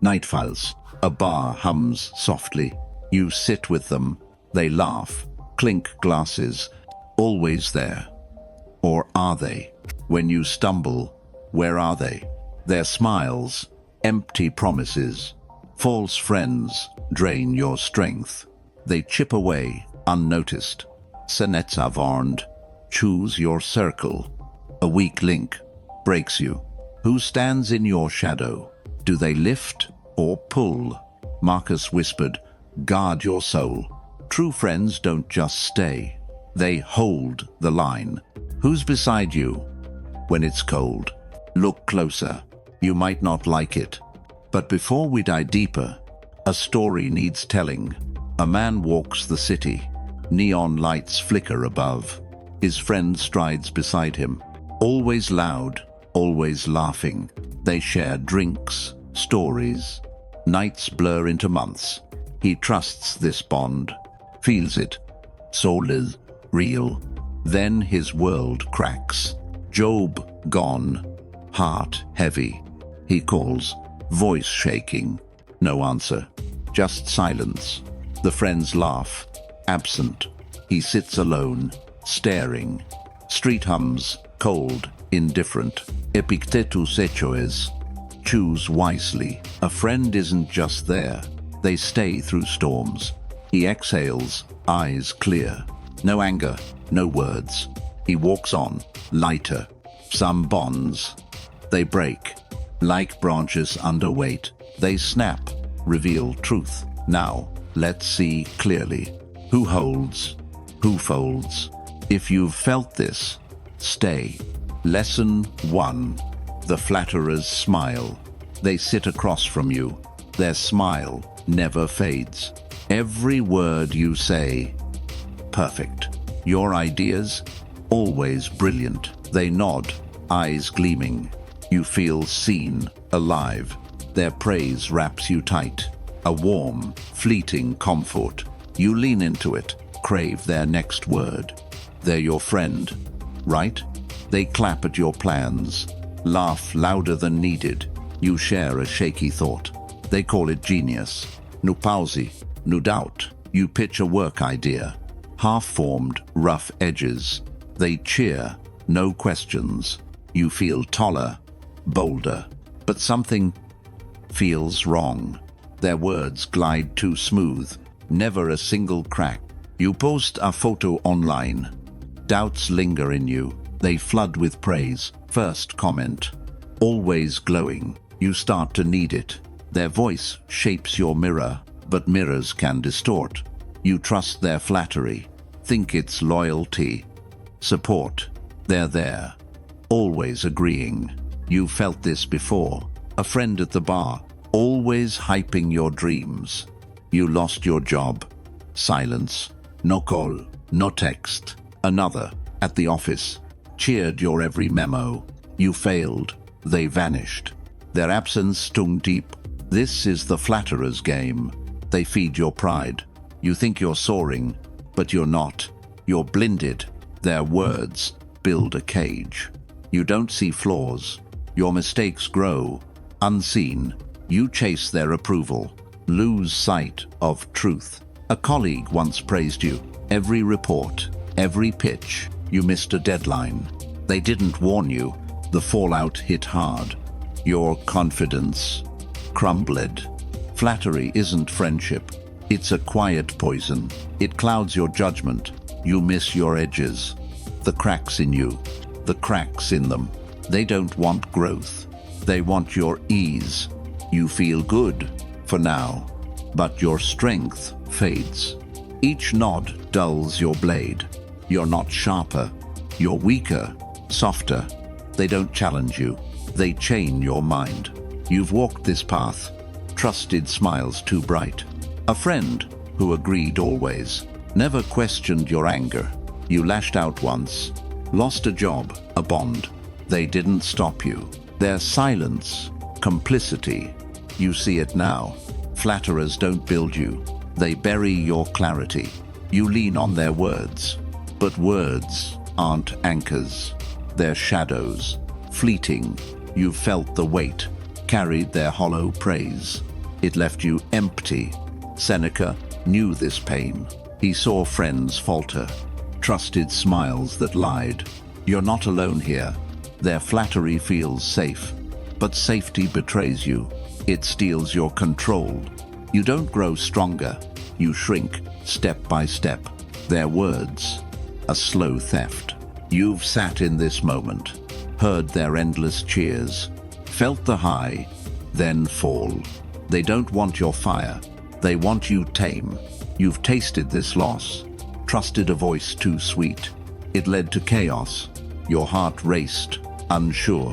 Night Files. A bar hums softly. You sit with them. They laugh, clink glasses. Always there. Or are they? When you stumble, where are they? Their smiles, empty promises. False friends drain your strength. They chip away, unnoticed. Senetsa warned. Choose your circle. A weak link breaks you. Who stands in your shadow? Do they lift or pull? Marcus whispered, guard your soul. True friends don't just stay. They hold the line. Who's beside you when it's cold? Look closer. You might not like it. But before we dive deeper, a story needs telling. A man walks the city. Neon lights flicker above. His friend strides beside him. Always loud, always laughing. They share drinks, stories. Nights blur into months. He trusts this bond, feels it. Solid, real. Then his world cracks. Job gone, heart heavy. He calls, voice shaking. No answer, just silence. The friends laugh, absent. He sits alone, staring. Street hums, cold, indifferent. Epictetus echoes. Choose wisely. A friend isn't just there. They stay through storms. He exhales, eyes clear. No anger, no words. He walks on, lighter. Some bonds. They break. Like branches under weight. They snap, reveal truth. Now, let's see clearly. Who holds? Who folds? If you've felt this, stay. Lesson 1. The flatterers smile. They sit across from you. Their smile never fades. Every word you say, perfect. Your ideas, always brilliant. They nod, eyes gleaming. You feel seen, alive. Their praise wraps you tight. A warm, fleeting comfort. You lean into it, crave their next word. They're your friend, right? They clap at your plans, laugh louder than needed. You share a shaky thought. They call it genius. No pausi, no doubt. You pitch a work idea. Half-formed, rough edges. They cheer, no questions. You feel taller, bolder. But something feels wrong. Their words glide too smooth. Never a single crack. You post a photo online. Doubts linger in you. They flood with praise. First comment. Always glowing. You start to need it. Their voice shapes your mirror, but mirrors can distort. You trust their flattery. Think it's loyalty. Support. They're there. Always agreeing. You felt this before. A friend at the bar. Always hyping your dreams. You lost your job. Silence. No call. No text. Another. At the office. Cheered your every memo. You failed. They vanished. Their absence stung deep. This is the flatterer's game. They feed your pride. You think you're soaring, but you're not. You're blinded. Their words build a cage. You don't see flaws. Your mistakes grow. Unseen, you chase their approval. Lose sight of truth. A colleague once praised you. Every report, every pitch, you missed a deadline. They didn't warn you. The fallout hit hard. Your confidence crumbled. Flattery isn't friendship. It's a quiet poison. It clouds your judgment. You miss your edges. The cracks in you. The cracks in them. They don't want growth. They want your ease. You feel good for now, but your strength fades. Each nod dulls your blade. You're not sharper. You're weaker, softer. They don't challenge you. They chain your mind. You've walked this path, trusted smiles too bright. A friend who agreed always, never questioned your anger. You lashed out once, lost a job, a bond. They didn't stop you. Their silence, complicity, you see it now. Flatterers don't build you. They bury your clarity. You lean on their words. But words aren't anchors. They're shadows, fleeting. You've felt the weight, carried their hollow praise. It left you empty. Seneca knew this pain. He saw friends falter, trusted smiles that lied. You're not alone here. Their flattery feels safe, but safety betrays you. It steals your control. You don't grow stronger. You shrink step by step. Their words, a slow theft. You've sat in this moment, heard their endless cheers, felt the high, then fall. They don't want your fire. They want you tame. You've tasted this loss, trusted a voice too sweet. It led to chaos. Your heart raced, unsure.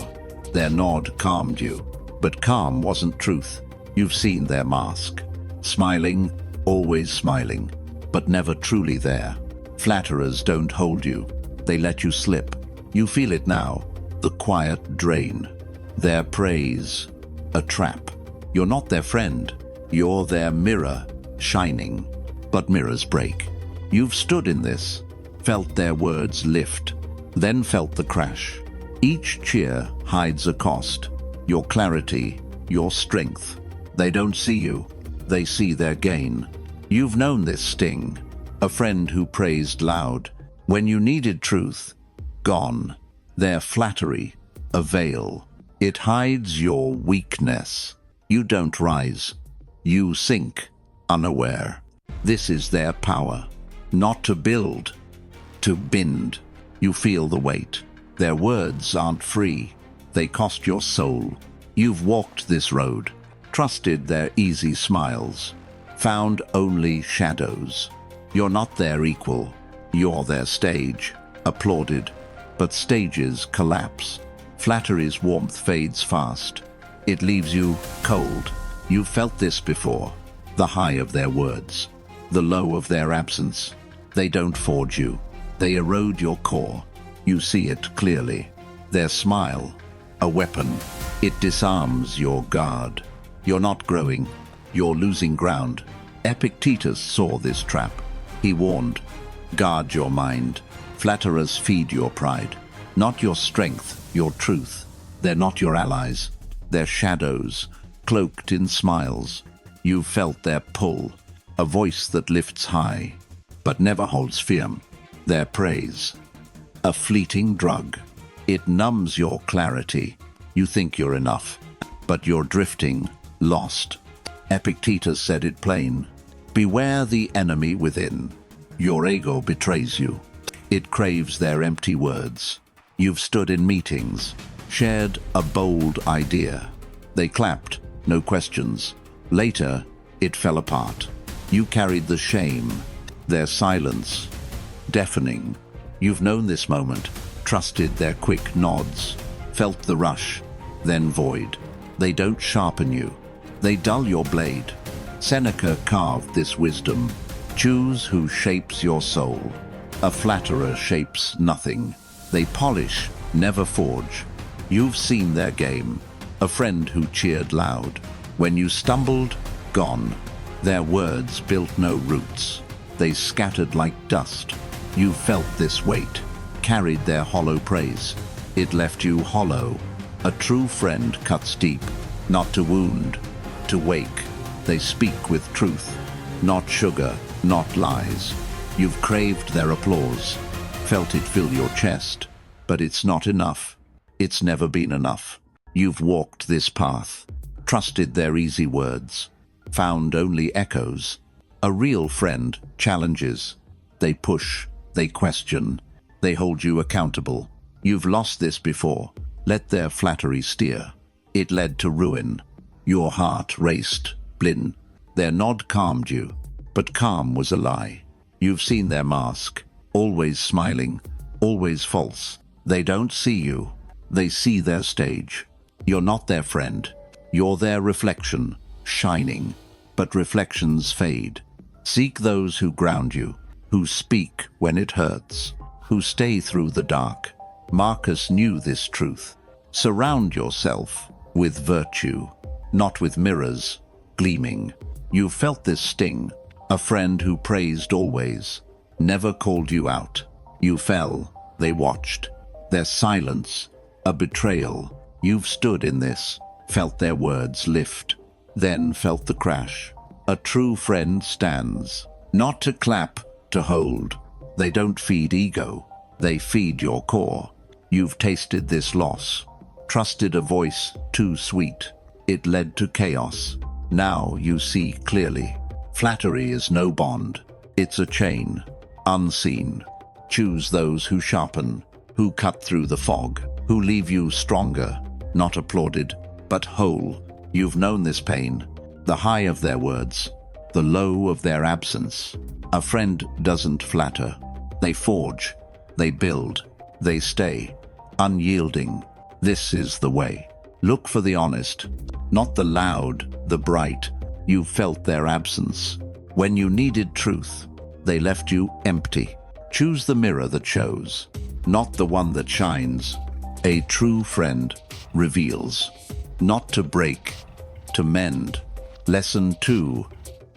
Their nod calmed you, but calm wasn't truth. You've seen their mask. Smiling, always smiling, but never truly there. Flatterers don't hold you. They let you slip. You feel it now, the quiet drain. Their praise, a trap. You're not their friend. You're their mirror, shining. But mirrors break. You've stood in this, felt their words lift, then felt the crash. Each cheer hides a cost. Your clarity, your strength. They don't see you. They see their gain. You've known this sting. A friend who praised loud. When you needed truth, gone. Their flattery, a veil. It hides your weakness. You don't rise. You sink, unaware. This is their power. Not to build, to bend. You feel the weight. Their words aren't free. They cost your soul. You've walked this road, trusted their easy smiles, found only shadows. You're not their equal. You're their stage, applauded. But stages collapse. Flattery's warmth fades fast. It leaves you cold. You've felt this before. The high of their words, the low of their absence. They don't forge you. They erode your core. You see it clearly. Their smile, a weapon. It disarms your guard. You're not growing. You're losing ground. Epictetus saw this trap. He warned, guard your mind. Flatterers feed your pride. Not your strength, your truth. They're not your allies. They're shadows, cloaked in smiles. You've felt their pull, a voice that lifts high, but never holds firm. Their praise, a fleeting drug. It numbs your clarity. You think you're enough, but you're drifting, lost. Epictetus said it plain. Beware the enemy within. Your ego betrays you. It craves their empty words. You've stood in meetings, shared a bold idea. They clapped, no questions. Later, it fell apart. You carried the shame, their silence, deafening. You've known this moment, trusted their quick nods, felt the rush, then void. They don't sharpen you. They dull your blade. Seneca carved this wisdom. Choose who shapes your soul. A flatterer shapes nothing. They polish, never forge. You've seen their game. A friend who cheered loud. When you stumbled, gone. Their words built no roots. They scattered like dust. You felt this weight, carried their hollow praise. It left you hollow. A true friend cuts deep, not to wound, to wake. They speak with truth, not sugar, not lies. You've craved their applause, felt it fill your chest, but it's not enough. It's never been enough. You've walked this path, trusted their easy words, found only echoes. A real friend challenges. They push, they question, they hold you accountable. You've lost this before. Let their flattery steer. It led to ruin. Your heart raced, blind. Their nod calmed you, but calm was a lie. You've seen their mask, always smiling, always false. They don't see you. They see their stage. You're not their friend. You're their reflection, shining. But reflections fade. Seek those who ground you, who speak when it hurts, who stay through the dark. Marcus knew this truth. Surround yourself with virtue, not with mirrors gleaming. You felt this sting. A friend who praised always, never called you out. You fell, they watched. Their silence, a betrayal. You've stood in this, felt their words lift. then felt the crash. A true friend stands, not to clap, to hold. They don't feed ego, they feed your core. You've tasted this loss, trusted a voice too sweet. It led to chaos. Now you see clearly. Flattery is no bond. It's a chain, unseen. Choose those who sharpen, who cut through the fog, who leave you stronger, not applauded, but whole. You've known this pain, the high of their words, the low of their absence. A friend doesn't flatter. They forge, they build, they stay, unyielding. This is the way. Look for the honest, not the loud, the bright. You felt their absence. When you needed truth, they left you empty. Choose the mirror that shows, not the one that shines. A true friend reveals, not to break, to mend. Lesson 2,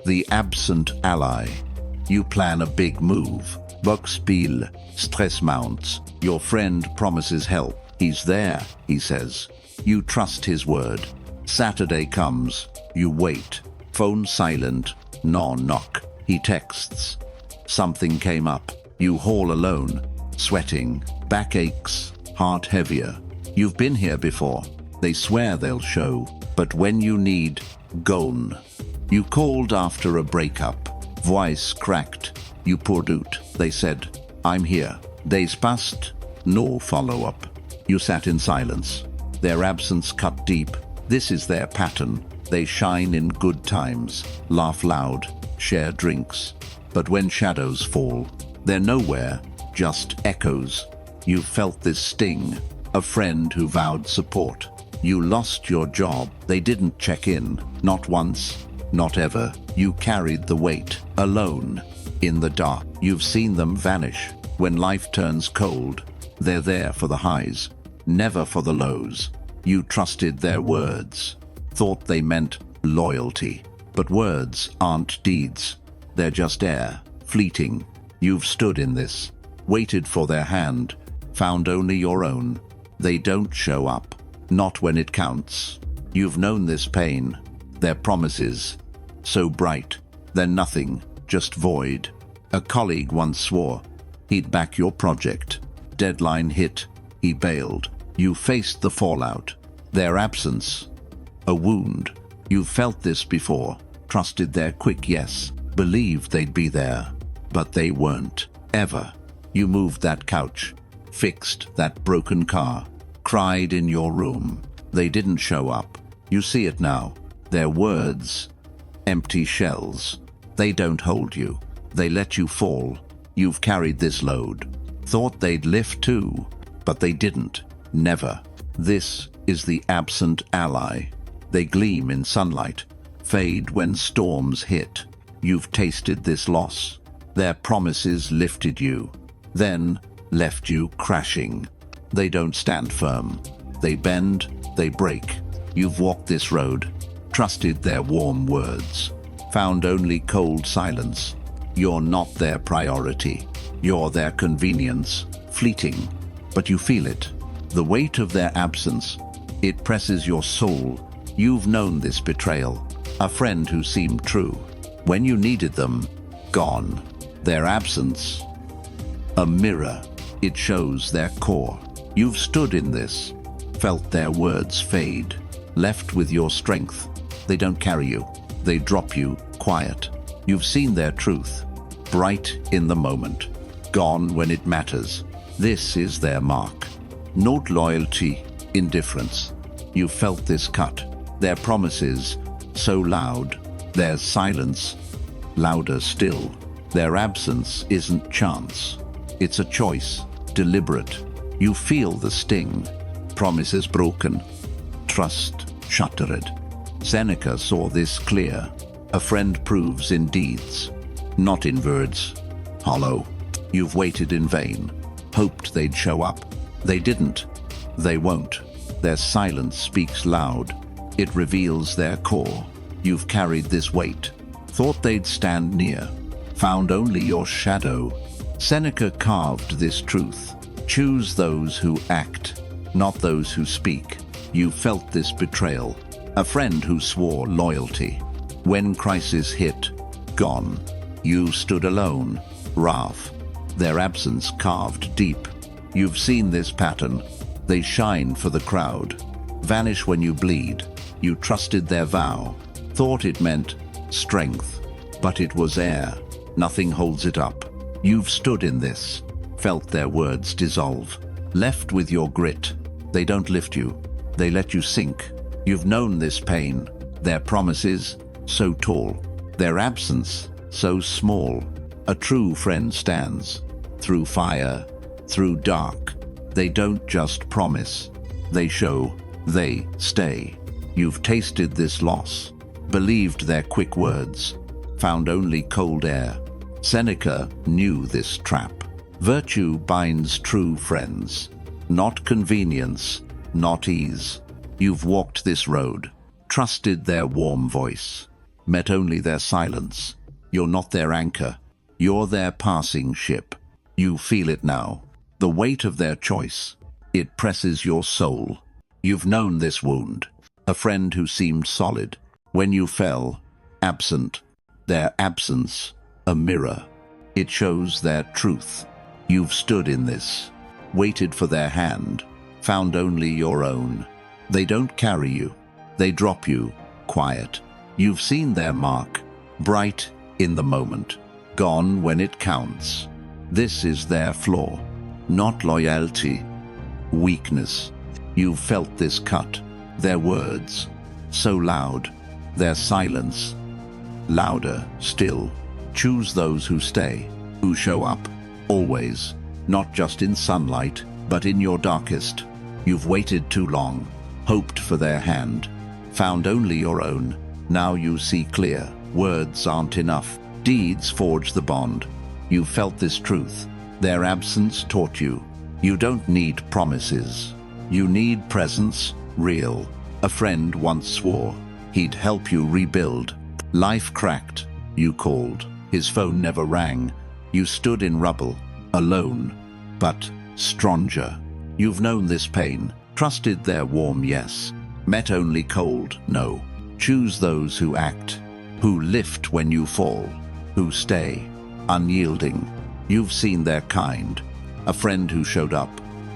the absent ally. You plan a big move. Boxspiel, stress mounts. Your friend promises help. He's there, he says. You trust his word. Saturday comes. You wait. Phone silent. No knock. He texts. Something came up. You haul alone. Sweating. Back aches. Heart heavier. You've been here before. They swear they'll show. But when you need, gone. You called after a breakup. Voice cracked. You poured out. They said, I'm here. Days passed. No follow-up. You sat in silence. Their absence cut deep. This is their pattern. They shine in good times, laugh loud, share drinks. But when shadows fall, they're nowhere, just echoes. You felt this sting, a friend who vowed support. You lost your job. They didn't check in, not once, not ever. You carried the weight, alone, in the dark. You've seen them vanish. When life turns cold, they're there for the highs, never for the lows. You trusted their words, thought they meant loyalty. But words aren't deeds. They're just air, fleeting. You've stood in this, waited for their hand, found only your own. They don't show up, not when it counts. You've known this pain, their promises, so bright, they're nothing, just void. A colleague once swore he'd back your project. Deadline hit, he bailed. You faced the fallout, their absence, a wound. You felt this before, trusted their quick yes, believed they'd be there, but they weren't, ever. You moved that couch, fixed that broken car, cried in your room. They didn't show up. You see it now. Their words, empty shells. They don't hold you. They let you fall. You've carried this load. Thought they'd lift too, but they didn't. Never. This is the absent ally. They gleam in sunlight, fade when storms hit. You've tasted this loss. Their promises lifted you, then left you crashing. They don't stand firm. They bend, they break. You've walked this road, trusted their warm words, found only cold silence. You're not their priority. You're their convenience, fleeting, but you feel it. The weight of their absence, it presses your soul. You've known this betrayal, a friend who seemed true. When you needed them, gone. Their absence, a mirror. It shows their core. You've stood in this, felt their words fade, left with your strength. They don't carry you. They drop you quiet. You've seen their truth, bright in the moment, gone when it matters. This is their mark. Not loyalty, indifference. You felt this cut. Their promises, so loud. Their silence, louder still. Their absence isn't chance. It's a choice, deliberate. You feel the sting. Promises broken. Trust shattered. Seneca saw this clear. A friend proves in deeds, not in words. Hollow. You've waited in vain. Hoped they'd show up. They didn't. They won't. Their silence speaks loud. It reveals their core. You've carried this weight. Thought they'd stand near. Found only your shadow. Seneca carved this truth. Choose those who act, not those who speak. You felt this betrayal. A friend who swore loyalty. When crisis hit, gone. You stood alone, rough. Their absence carved deep. You've seen this pattern. They shine for the crowd. Vanish when you bleed. You trusted their vow. Thought it meant strength. But it was air. Nothing holds it up. You've stood in this. Felt their words dissolve. Left with your grit. They don't lift you. They let you sink. You've known this pain. Their promises, so tall. Their absence, so small. A true friend stands. Through fire, through dark. They don't just promise. They show. They stay. You've tasted this loss. Believed their quick words. Found only cold air. Seneca knew this trap. Virtue binds true friends. Not convenience, not ease. You've walked this road. Trusted their warm voice. Met only their silence. You're not their anchor. You're their passing ship. You feel it now. The weight of their choice. It presses your soul. You've known this wound. A friend who seemed solid. When you fell, absent. Their absence, a mirror. It shows their truth. You've stood in this. Waited for their hand. Found only your own. They don't carry you. They drop you, quiet. You've seen their mark. Bright in the moment. Gone when it counts. This is their flaw. Not loyalty. Weakness. You've felt this cut. Their words. So loud. Their silence. Louder still. Choose those who stay. Who show up. Always. Not just in sunlight, but in your darkest. You've waited too long. Hoped for their hand. Found only your own. Now you see clear. Words aren't enough. Deeds forge the bond. You felt this truth. Their absence taught you. You don't need promises. You need presence, real. A friend once swore he'd help you rebuild. Life cracked. You called. His phone never rang. You stood in rubble, alone, but stronger. You've known this pain. Trusted their warm yes. Met only cold no. Choose those who act. Who lift when you fall. Who stay, unyielding. You've seen their kind. A friend who showed up.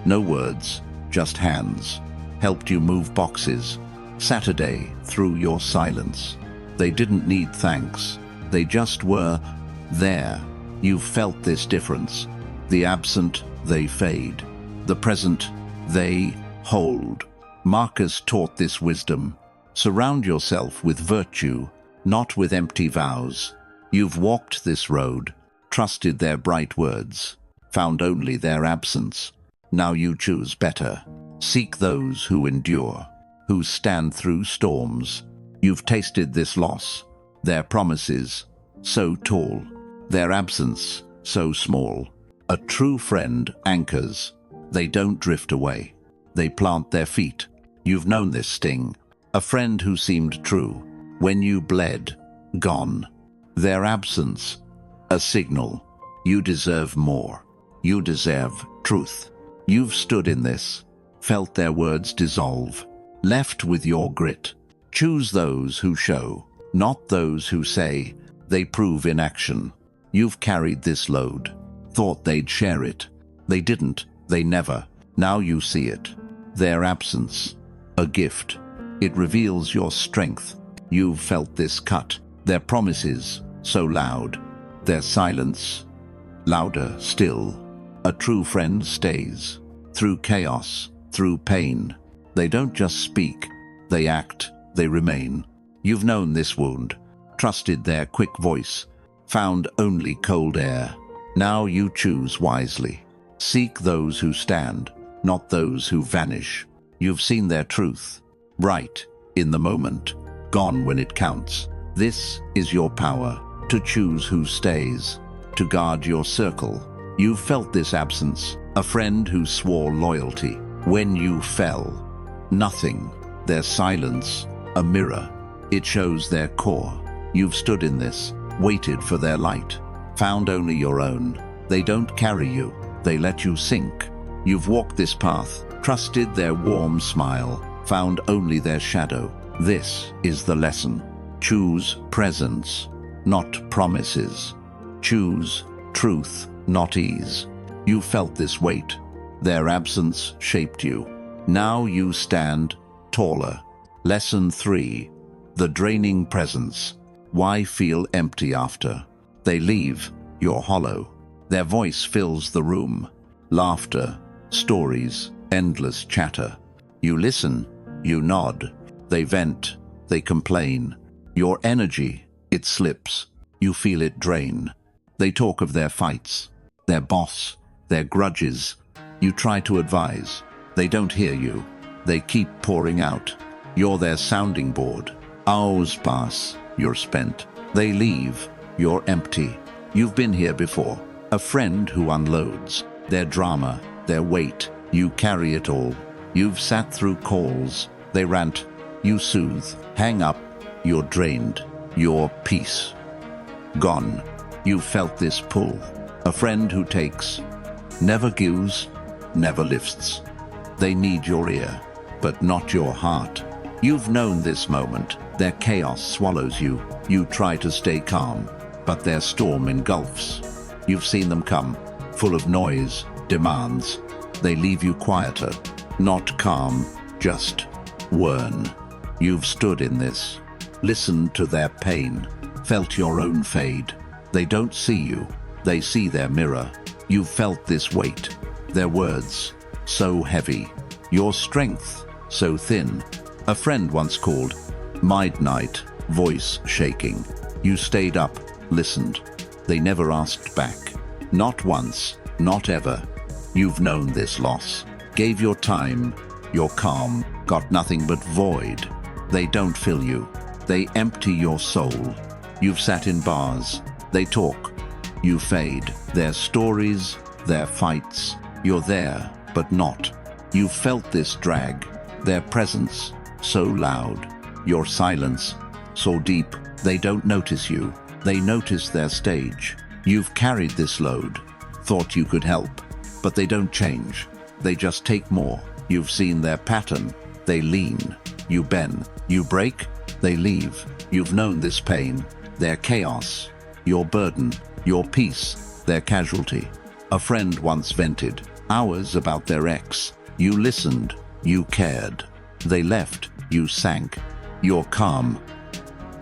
No words, just hands. Helped you move boxes. Saturday through your silence. They didn't need thanks. They just were there. You've felt this difference. The absent, they fade. The present, they hold. Marcus taught this wisdom. Surround yourself with virtue, not with empty vows. You've walked this road, trusted their bright words, found only their absence. Now you choose better. Seek those who endure, who stand through storms. You've tasted this loss, their promises, so tall, their absence, so small. A true friend anchors. They don't drift away. They plant their feet. You've known this sting. A friend who seemed true. When you bled, gone. Their absence, a signal. You deserve more. You deserve truth. You've stood in this, felt their words dissolve, left with your grit. Choose those who show, not those who say. They prove in action. You've carried this load. Thought they'd share it. They didn't. They never. Now you see it. Their absence, a gift. It reveals your strength. You've felt this cut. Their promises, so loud. Their silence, louder still. A true friend stays. Through chaos, through pain. They don't just speak. They act. They remain. You've known this wound. Trusted their quick voice. Found only cold air. Now you choose wisely. Seek those who stand, not those who vanish. You've seen their truth. Bright in the moment. Gone when it counts. This is your power. To choose who stays. To guard your circle. You felt this absence. A friend who swore loyalty. When you fell. Nothing. Their silence. A mirror. It shows their core. You've stood in this. Waited for their light. Found only your own. They don't carry you. They let you sink. You've walked this path. Trusted their warm smile. Found only their shadow. This is the lesson. Choose presence, not promises. Choose truth, not ease. You felt this weight. Their absence shaped you. Now you stand taller. Lesson 3. The draining presence. Why feel empty after? They leave, you're hollow. Their voice fills the room. Laughter, stories, endless chatter. You listen, you nod. They vent, they complain. Your energy, it slips. You feel it drain. They talk of their fights, their boss, their grudges. You try to advise. They don't hear you. They keep pouring out. You're their sounding board. Hours pass, you're spent. They leave, you're empty. You've been here before. A friend who unloads. Their drama, their weight. You carry it all. You've sat through calls. They rant. You soothe. Hang up. You're drained. Your peace. Gone. You felt this pull. A friend who takes. Never gives. Never lifts. They need your ear, but not your heart. You've known this moment. Their chaos swallows you. You try to stay calm, but their storm engulfs. You've seen them come, full of noise, demands. They leave you quieter, not calm, just worn. You've stood in this, listened to their pain, felt your own fade. They don't see you, they see their mirror. You've felt this weight, their words, so heavy, your strength, so thin. A friend once called, midnight, voice shaking. You stayed up, listened. They never asked back. Not once, not ever. You've known this loss. Gave your time, your calm, got nothing but void. They don't fill you. They empty your soul. You've sat in bars. They talk. You fade. Their stories, their fights. You're there, but not. You've felt this drag. Their presence, so loud. Your silence, so deep. They don't notice you. They notice their stage. You've carried this load. Thought you could help. But they don't change. They just take more. You've seen their pattern. They lean. You bend. You break. They leave. You've known this pain. Their chaos. Your burden. Your peace. Their casualty. A friend once vented hours about their ex. You listened. You cared. They left. You sank. You're calm.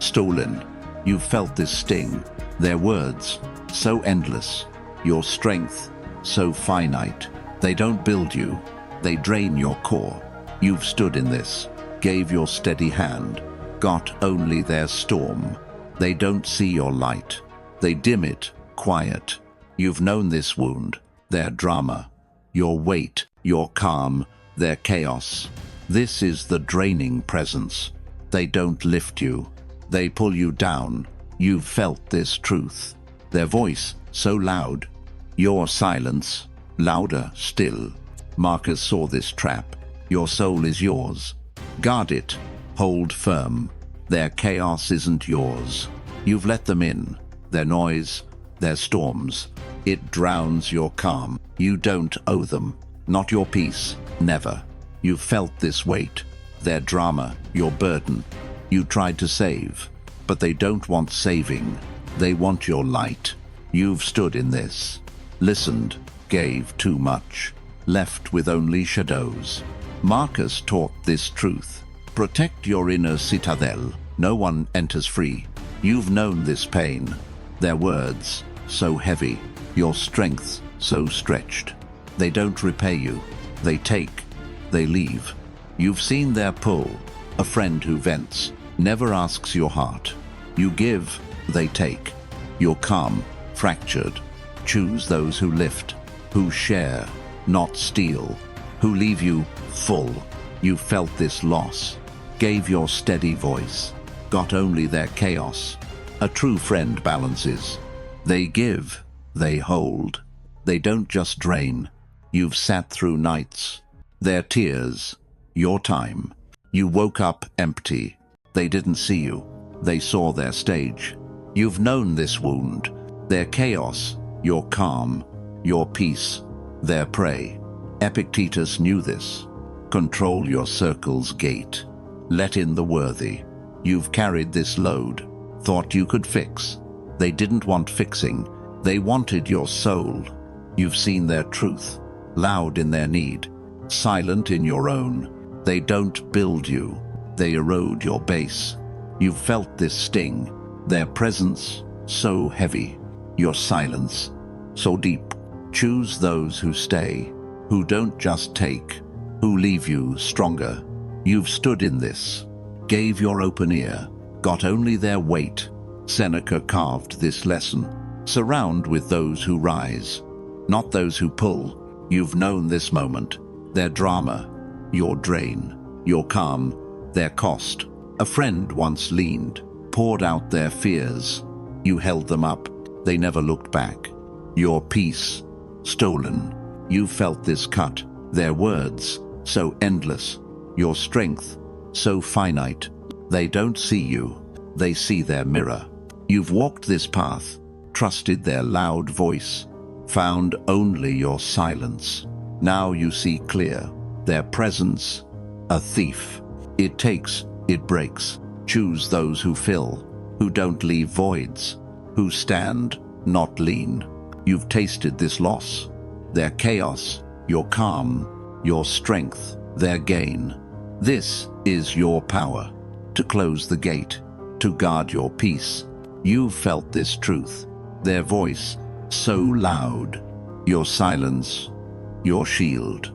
Stolen. You felt this sting. Their words, so endless. Your strength, so finite. They don't build you. They drain your core. You've stood in this, gave your steady hand, got only their storm. They don't see your light. They dim it, quiet. You've known this wound, their drama, your weight, your calm, their chaos. This is the draining presence. They don't lift you. They pull you down. You've felt this truth. Their voice, so loud. Your silence, louder still. Marcus saw this trap. Your soul is yours. Guard it. Hold firm. Their chaos isn't yours. You've let them in. Their noise, their storms. It drowns your calm. You don't owe them. Not your peace. Never. You've felt this weight. Their drama, your burden. You tried to save, but they don't want saving. They want your light. You've stood in this. Listened, gave too much. Left with only shadows. Marcus taught this truth. Protect your inner citadel. No one enters free. You've known this pain. Their words, so heavy. Your strength, so stretched. They don't repay you. They take. They leave. You've seen their pull. A friend who vents, never asks your heart. You give, they take. You're calm, fractured. Choose those who lift, who share, not steal, who leave you full. You felt this loss, gave your steady voice, got only their chaos. A true friend balances. They give, they hold. They don't just drain. You've sat through nights. Their tears, your time. You woke up empty. They didn't see you. They saw their stage. You've known this wound. Their chaos, your calm, your peace, their prey. Epictetus knew this. Control your circle's gate. let in the worthy. You've carried this load, thought you could fix. They didn't want fixing, they wanted your soul. You've seen their truth, loud in their need, silent in your own. They don't build you, they erode your base. You've felt this sting, their presence so heavy, your silence so deep. Choose those who stay, who don't just take, who leave you stronger. You've stood in this, gave your open ear, got only their weight. Seneca carved this lesson. Surround with those who rise, not those who pull. You've known this moment, their drama, your drain, your calm, their cost. A friend once leaned, poured out their fears. You held them up, they never looked back. Your peace, stolen. You felt this cut, their words, so endless. Your strength, so finite. They don't see you, they see their mirror. You've walked this path, trusted their loud voice, found only your silence. Now you see clear, their presence, a thief. It takes, it breaks. Choose those who fill, who don't leave voids, who stand, not lean. You've tasted this loss, their chaos, your calm, your strength, their gain. This is your power, to close the gate, to guard your peace. You've felt this truth, their voice, so loud, your silence, your shield.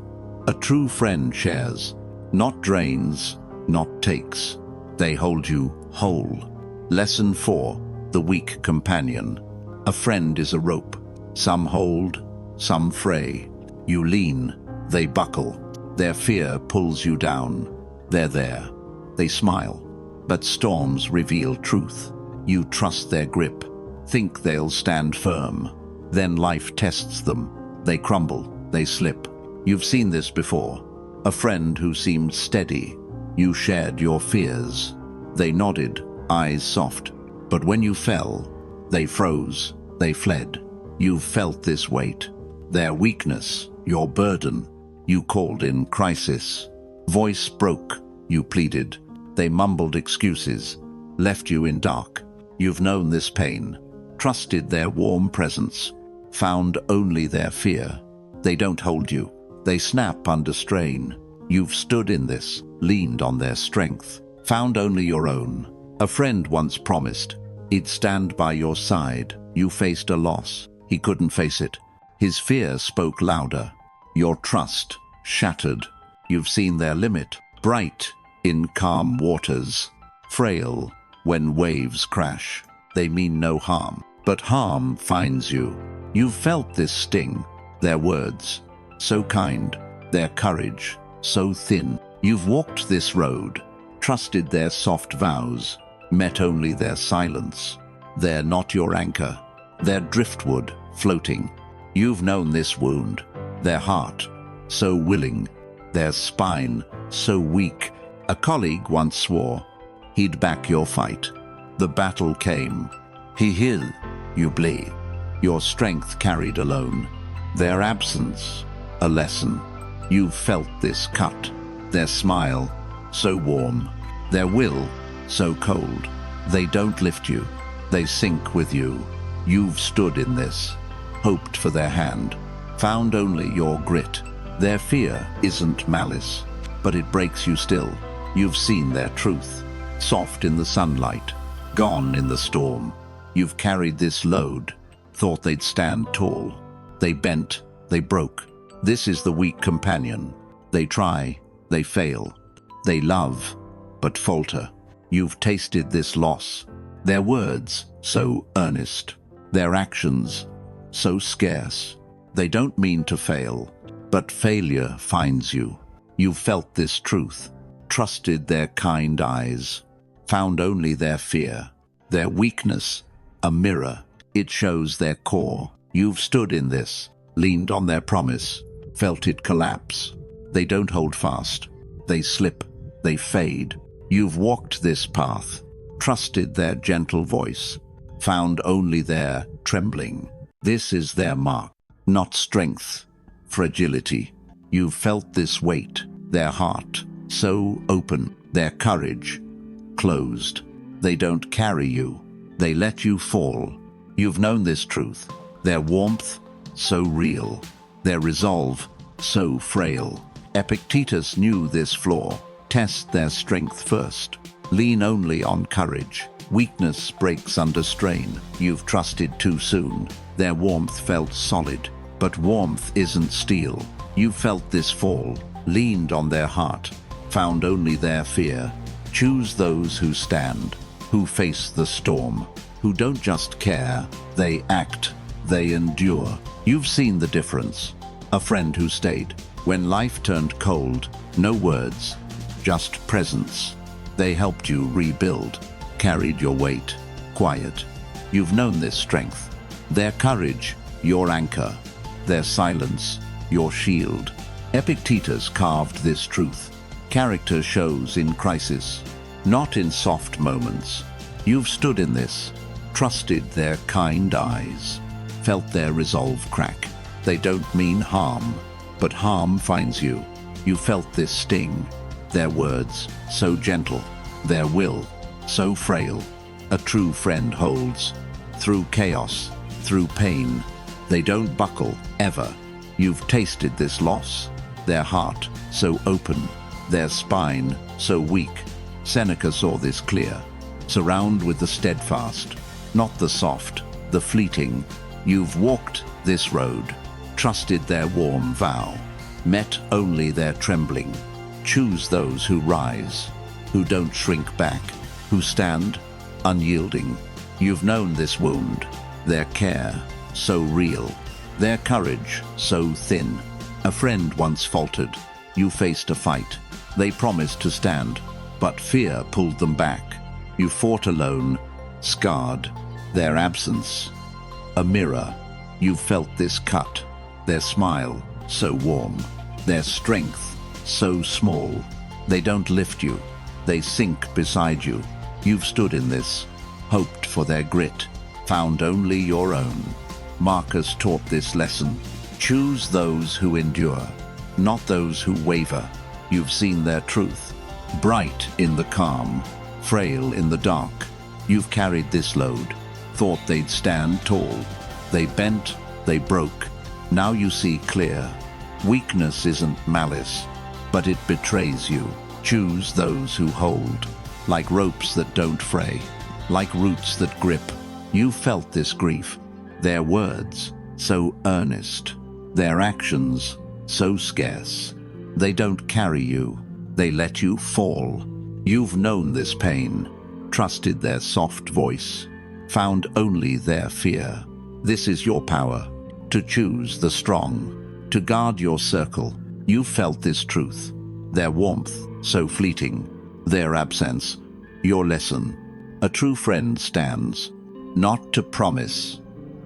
A true friend shares, not drains, not takes. They hold you whole. Lesson 4, the weak companion. A friend is a rope. Some hold, some fray. You lean, they buckle. Their fear pulls you down. They're there. They smile. But storms reveal truth. You trust their grip, think they'll stand firm. Then life tests them. They crumble, they slip. You've seen this before. A friend who seemed steady. You shared your fears. They nodded, eyes soft. But when you fell, they froze, they fled. You've felt this weight. Their weakness, your burden. You called in crisis. Voice broke, you pleaded. They mumbled excuses, left you in dark. You've known this pain, trusted their warm presence, found only their fear. They don't hold you, they snap under strain. You've stood in this, leaned on their strength, found only your own. A friend once promised he'd stand by your side. You faced a loss, he couldn't face it. His fear spoke louder. Your trust shattered. You've seen their limit, bright in calm waters, frail when waves crash. They mean no harm, but harm finds you. You've felt this sting, their words, so kind, their courage, so thin. You've walked this road, trusted their soft vows, met only their silence. They're not your anchor, their driftwood floating. You've known this wound, their heart, so willing, their spine, so weak. A colleague once swore he'd back your fight. The battle came. He hid, you bleed. Your strength carried alone. Their absence, a lesson. You've felt this cut. Their smile, so warm. Their will, so cold. They don't lift you. They sink with you. You've stood in this, hoped for their hand, found only your grit. Their fear isn't malice, but it breaks you still. You've seen their truth, soft in the sunlight, gone in the storm. You've carried this load, thought they'd stand tall. They bent, they broke. This is the weak companion. They try, they fail. They love, but falter. You've tasted this loss. Their words, so earnest. Their actions, so scarce. They don't mean to fail, but failure finds you. You've felt this truth, trusted their kind eyes, found only their fear. Their weakness, a mirror, it shows their core. You've stood in this, leaned on their promise, felt it collapse. They don't hold fast. They slip, they fade. You've walked this path, trusted their gentle voice, found only their trembling. This is their mark, not strength, fragility. You've felt this weight, their heart, so open, Their courage, closed. They don't carry you. They let you fall. You've known this truth. Their warmth, so real. Their resolve, so frail. Epictetus knew this flaw. Test their strength first. Lean only on courage. Weakness breaks under strain. You've trusted too soon. Their warmth felt solid. But warmth isn't steel. You felt this fall, leaned on their heart, found only their fear. Choose those who stand, who face the storm, who don't just care, they act, they endure. You've seen the difference. A friend who stayed. When life turned cold, no words, just presence. They helped you rebuild, carried your weight, quiet. You've known this strength. Their courage, your anchor. Their silence, your shield. Epictetus carved this truth. Character shows in crisis, not in soft moments. You've stood in this, trusted their kind eyes, felt their resolve crack. They don't mean harm, but harm finds you. You felt this sting. Their words, so gentle. Their will, so frail. A true friend holds. Through chaos, through pain. They don't buckle, ever. You've tasted this loss. Their heart, so open. Their spine, so weak. Seneca saw this clear. Surround with the steadfast, not the soft, the fleeting. You've walked this road, trusted their warm vow, met only their trembling. Choose those who rise, who don't shrink back, who stand unyielding. You've known this wound, their care, so real, their courage, so thin. A friend once faltered. You faced a fight. They promised to stand, but fear pulled them back. You fought alone, scarred. Their absence, a mirror. You felt this cut. Their smile, so warm. Their strength, so small. They don't lift you. They sink beside you. You've stood in this, hoped for their grit, found only your own. Marcus taught this lesson. Choose those who endure, not those who waver. You've seen their truth. Bright in the calm, frail in the dark. You've carried this load, thought they'd stand tall. They bent, they broke. Now you see clear. Weakness isn't malice, but it betrays you. Choose those who hold, like ropes that don't fray, like roots that grip. You felt this grief. Their words, so earnest. Their actions, so scarce. They don't carry you. They let you fall. You've known this pain, trusted their soft voice, found only their fear. This is your power, to choose the strong, to guard your circle. You felt this truth. Their warmth, so fleeting. Their absence, your lesson. A true friend stands, not to promise,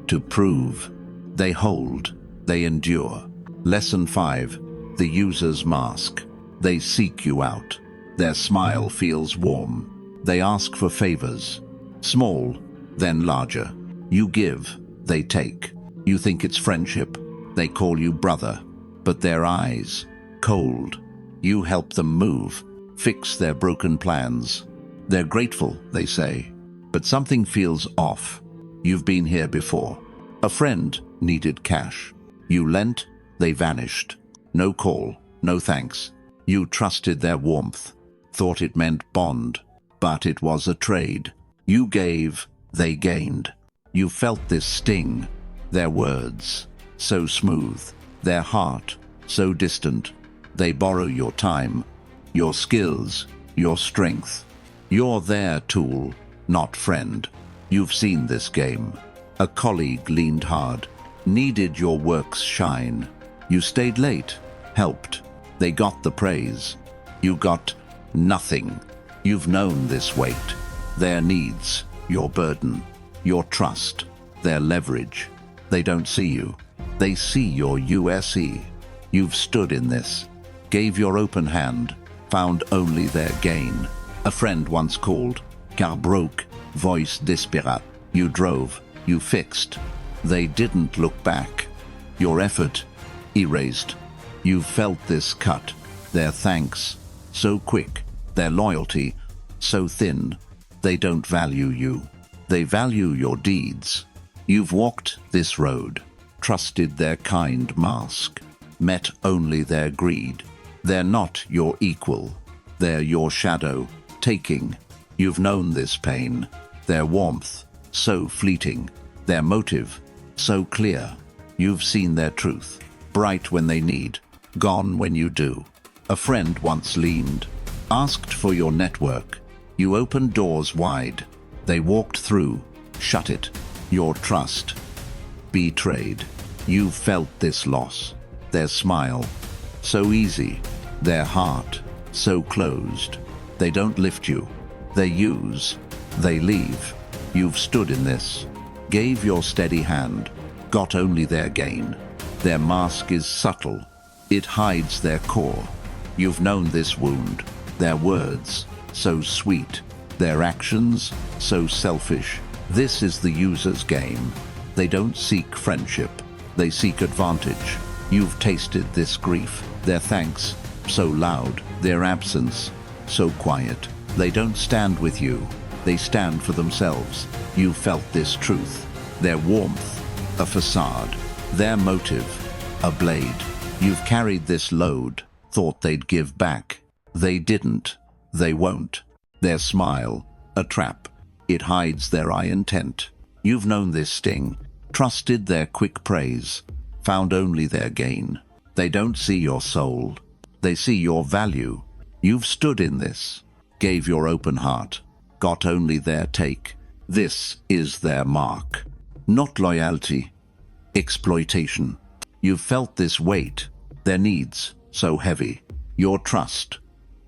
to prove. They hold, they endure. Lesson 5, the user's mask. They seek you out. Their smile feels warm. They ask for favors, small, then larger. You give, they take. You think it's friendship. They call you brother, but their eyes, cold. You help them move, fix their broken plans. They're grateful, they say, but something feels off. You've been here before. A friend needed cash. You lent, they vanished. No call, no thanks. You trusted their warmth, thought it meant bond, but it was a trade. You gave, they gained. You felt this sting. Their words, so smooth. Their heart, so distant. They borrow your time, your skills, your strength. You're their tool, not friend. You've seen this game. A colleague leaned hard, needed your work's shine. You stayed late, helped. They got the praise. You got nothing. You've known this weight. Their needs, your burden, your trust, their leverage. They don't see you. They see your USE. You've stood in this, gave your open hand, found only their gain. A friend once called, car broke, voice disparate. You drove, you fixed. They didn't look back. Your effort, erased. You felt this cut, their thanks, so quick, their loyalty, so thin, they don't value you. They value your deeds. You've walked this road, trusted their kind mask, met only their greed. They're not your equal. They're your shadow, taking. You've known this pain. Their warmth, so fleeting. Their motive, so clear. You've seen their truth, bright when they need, gone when you do. A friend once leaned, asked for your network. You opened doors wide. They walked through, shut it. Your trust, betrayed. You've felt this loss. Their smile, so easy. Their heart, so closed. They don't lift you. They use. They leave. You've stood in this. Gave your steady hand. Got only their gain. Their mask is subtle. It hides their core. You've known this wound. Their words, so sweet. Their actions, so selfish. This is the user's game. They don't seek friendship. They seek advantage. You've tasted this grief. Their thanks, so loud. Their absence, so quiet. They don't stand with you. They stand for themselves. You felt this truth. Their warmth, a facade. Their motive, a blade. You've carried this load, thought they'd give back. They didn't. They won't. Their smile, a trap. It hides their eye intent. You've known this sting, trusted their quick praise, found only their gain. They don't see your soul. They see your value. You've stood in this, gave your open heart, got only their take. This is their mark. Not loyalty, exploitation. You've felt this weight, their needs, so heavy. Your trust,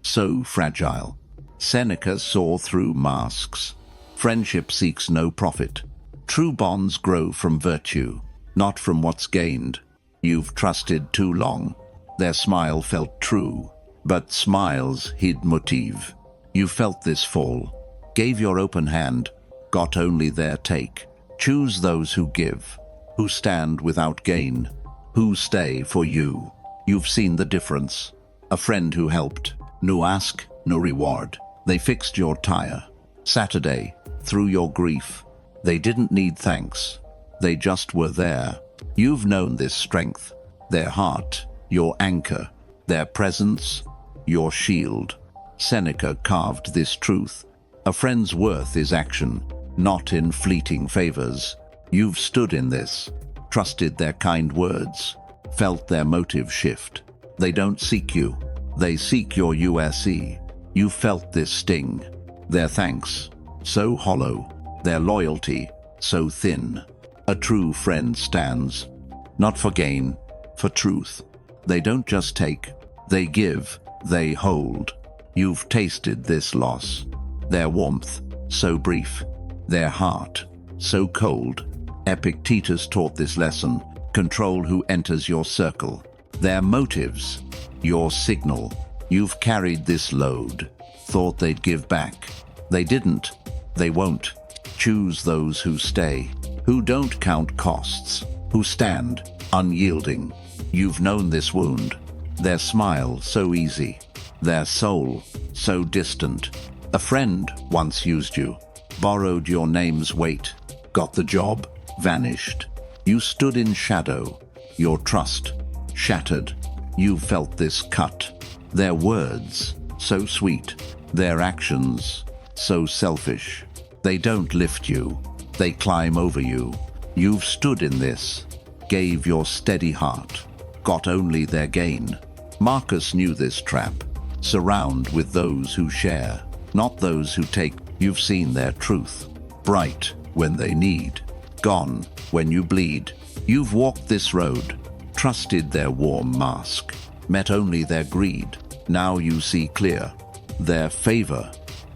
so fragile. Seneca saw through masks. Friendship seeks no profit. True bonds grow from virtue, not from what's gained. You've trusted too long. Their smile felt true, but smiles hid motive. You felt this fall, gave your open hand, got only their take. Choose those who give, who stand without gain, who stay for you. You've seen the difference. A friend who helped, no ask, no reward. They fixed your tire. Saturday, through your grief. They didn't need thanks. They just were there. You've known this strength. Their heart, your anchor. Their presence, your shield. Seneca carved this truth. A friend's worth is action, not in fleeting favors. You've stood in this, trusted their kind words, felt their motive shift. They don't seek you. They seek your USE. You felt this sting. Their thanks, so hollow. Their loyalty, so thin. A true friend stands, not for gain, for truth. They don't just take, they give, they hold. You've tasted this loss. Their warmth, so brief. Their heart, so cold. Epictetus taught this lesson. Control who enters your circle. Their motives, your signal. You've carried this load. Thought they'd give back. They didn't. They won't. Choose those who stay, who don't count costs, who stand, unyielding. You've known this wound. Their smile, so easy. Their soul, so distant. A friend once used you, borrowed your name's weight, got the job, vanished. You stood in shadow, your trust shattered. You felt this cut. Their words, so sweet. Their actions, so selfish. They don't lift you. They climb over you. You've stood in this, gave your steady heart, got only their gain. Marcus knew this trap. Surround with those who share, not those who take. You've seen their truth. Bright when they need, gone when you bleed. You've walked this road, trusted their warm mask, met only their greed. Now you see clear. Their favor,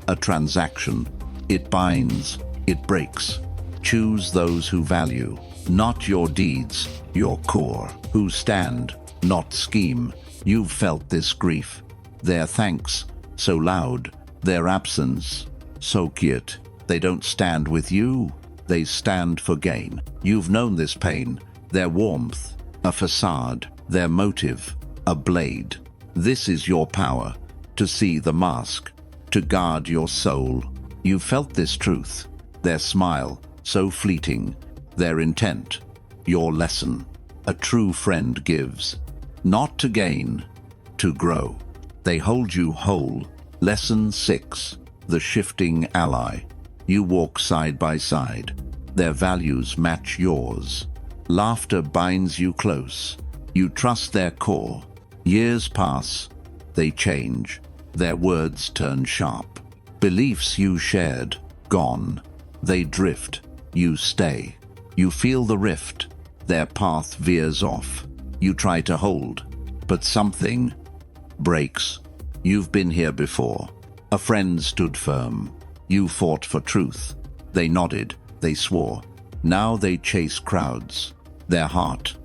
a transaction. It binds, it breaks. Choose those who value, not your deeds, your core. Who stand, not scheme. You've felt this grief. Their thanks, so loud. Their absence, so quiet. They don't stand with you. They stand for gain. You've known this pain. Their warmth, a facade. Their motive, a blade. This is your power, to see the mask, to guard your soul. You felt this truth, their smile, so fleeting, their intent, your lesson. A true friend gives, not to gain, to grow. They hold you whole. Lesson 6, the shifting ally. You walk side by side. Their values match yours. Laughter binds you close. You trust their core. Years pass. They change. Their words turn sharp. Beliefs you shared, gone. They drift. You stay. You feel the rift. Their path veers off. You try to hold, but something breaks. You've been here before. A friend stood firm. You fought for truth. They nodded. They swore. Now they chase crowds. Their heart,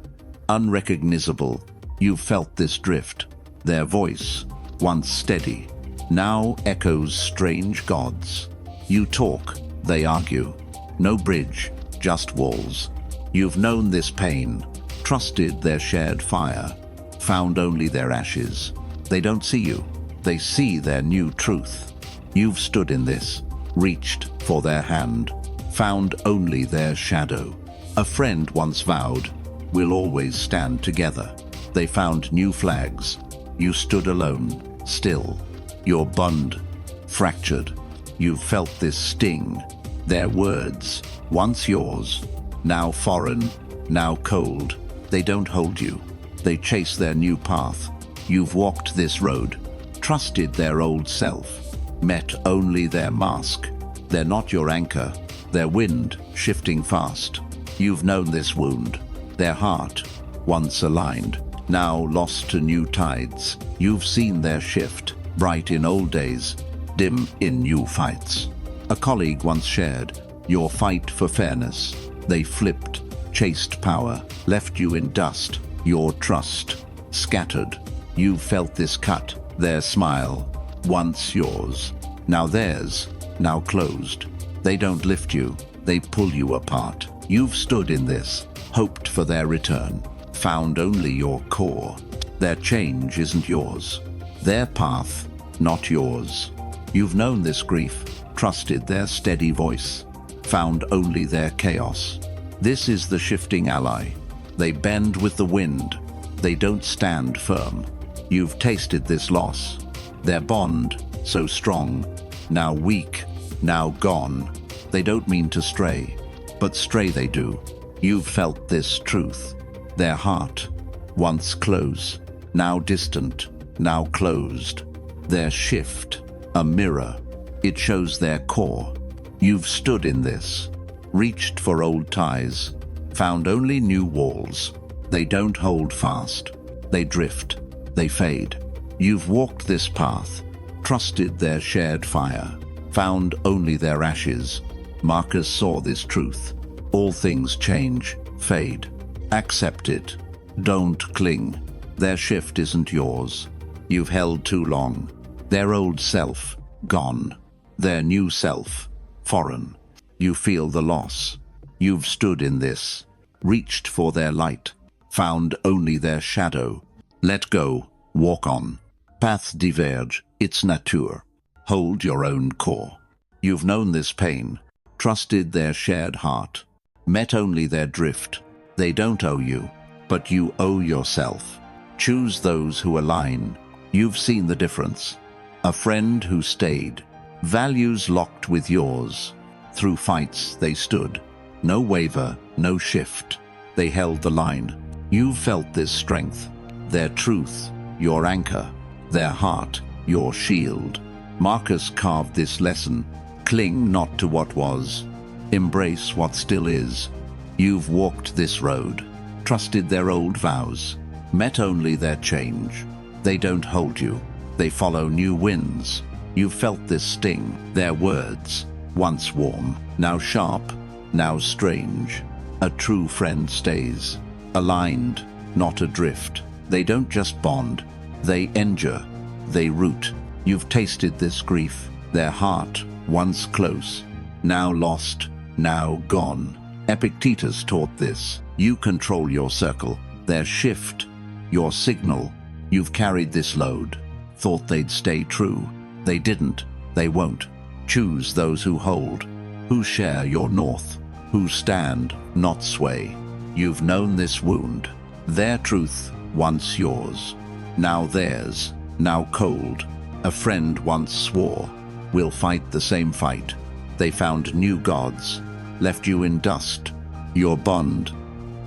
unrecognizable. You felt this drift. Their voice, once steady, now echoes strange gods. You talk, they argue. No bridge, just walls. You've known this pain, trusted their shared fire, found only their ashes. They don't see you, they see their new truth. You've stood in this, reached for their hand, found only their shadow. A friend once vowed, we'll always stand together. They found new flags. You stood alone, still. Your bond fractured. You felt this sting. Their words, once yours, now foreign, now cold. They don't hold you. They chase their new path. You've walked this road, trusted their old self, met only their mask. They're not your anchor, their wind shifting fast. You've known this wound, their heart, once aligned, now lost to new tides. You've seen their shift, bright in old days, dim in new fights. A colleague once shared your fight for fairness. They flipped, chased power, left you in dust, your trust scattered. You felt this cut, their smile, once yours, now theirs, now closed. They don't lift you, they pull you apart. You've stood in this, hoped for their return, found only your core. Their change isn't yours, their path, not yours. You've known this grief, trusted their steady voice, found only their chaos. This is the shifting ally. They bend with the wind, they don't stand firm. You've tasted this loss, their bond, so strong, now weak, now gone. They don't mean to stray, but stray they do. You've felt this truth, their heart, once close, now distant, now closed. Their shift, a mirror, it shows their core. You've stood in this, reached for old ties, found only new walls. They don't hold fast, they drift, they fade. You've walked this path, trusted their shared fire, found only their ashes. Marcus saw this truth. All things change, fade. Accept it. Don't cling. Their shift isn't yours. You've held too long. Their old self, gone. Their new self, foreign. You feel the loss. You've stood in this, reached for their light, found only their shadow. Let go, walk on. Paths diverge, it's nature. Hold your own core. You've known this pain, trusted their shared heart, met only their drift. They don't owe you, but you owe yourself. Choose those who align. You've seen the difference. A friend who stayed, values locked with yours. Through fights they stood. No waver, no shift. They held the line. You felt this strength. Their truth, your anchor. Their heart, your shield. Marcus carved this lesson. Cling not to what was. Embrace what still is. You've walked this road, trusted their old vows, met only their change. They don't hold you. They follow new winds. You felt this sting. Their words, once warm, now sharp, now strange. A true friend stays, aligned, not adrift. They don't just bond, they endure, they root. You've tasted this grief. Their heart, once close, now lost, now gone. Epictetus taught this. You control your circle, their shift, your signal. You've carried this load, thought they'd stay true. They didn't. They won't. Choose those who hold, who share your north, who stand, not sway. You've known this wound. Their truth, once yours, now theirs, now cold. A friend once swore, we'll fight the same fight. They found new gods, left you in dust, your bond